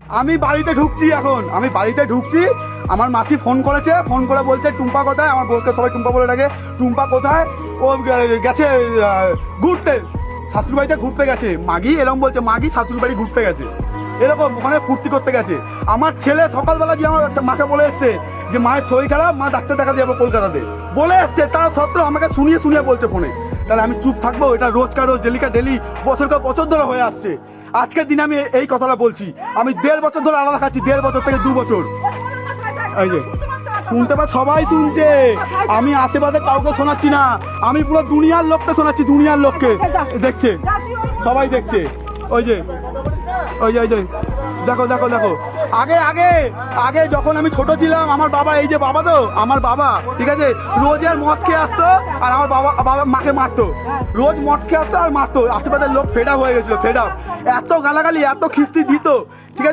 আমি বাড়িতে ঢুকছি এখন, আমি বাড়িতে ঢুকছি। আমার মাসি ফোন করেছে, ফোন করে বলছে টুম্পা কোথায়। আমার বউকে সবাই টুম্পা বলে ডাকে। টুম্পা কোথায়? ও গেছে ঘুরতে, শাশুড়ি বাড়িতে ঘুরতে গেছে। মাগি এরকম বলছে, মাগি শাশুড়ি বাড়ি ঘুরতে গেছে, এরকম ওখানে ফুর্তি করতে গেছে। আমার ছেলে সকালবেলা গিয়ে আমার মাকে বলে এসছে যে মায়ের শরীর খারাপ, মা ডাক্তার দেখাতে যাবো কলকাতাতে, বলে এসছে। তার সত্ত্বেও আমাকে শুনিয়ে শুনিয়ে বলছে ফোনে। তাহলে আমি চুপ থাকবো? এটা রোজকার রোজ, ডেলিকা ডেলি, বছরকার বছর ধরে হয়ে আসছে। আজকের দিনে আমি এই কথাটা বলছি। আমি 1.5 বছর ধরে আলাদা খাচ্ছি, 1.5 বছর থেকে 2 বছর। এই যে শুনতে পা, সবাই শুনছে। আমি আশেপাশে কাউকে শোনাচ্ছি না, আমি পুরো দুনিয়ার লোককে শোনাচ্ছি, দুনিয়ার লোককে দেখছে, সবাই দেখছে। ওই যে ওই যে ওই যে দেখো দেখো দেখো। আগে আগে আগে যখন আমি ছোট ছিলাম, আমার বাবা, এই যে বাবা, তো আমার বাবা, ঠিক আছে, রোজের মদ খেয়ে আসতো আর আমার বাবা বাবা মাকে মারতো। রোজ মদ খেয়ে আসতো আর মারতো। আশেপাশের লোক ফেড আপ হয়ে গেছিল, ফেড আপ। এত গালাগালি, এত খিস্তি দিত, ঠিক আছে।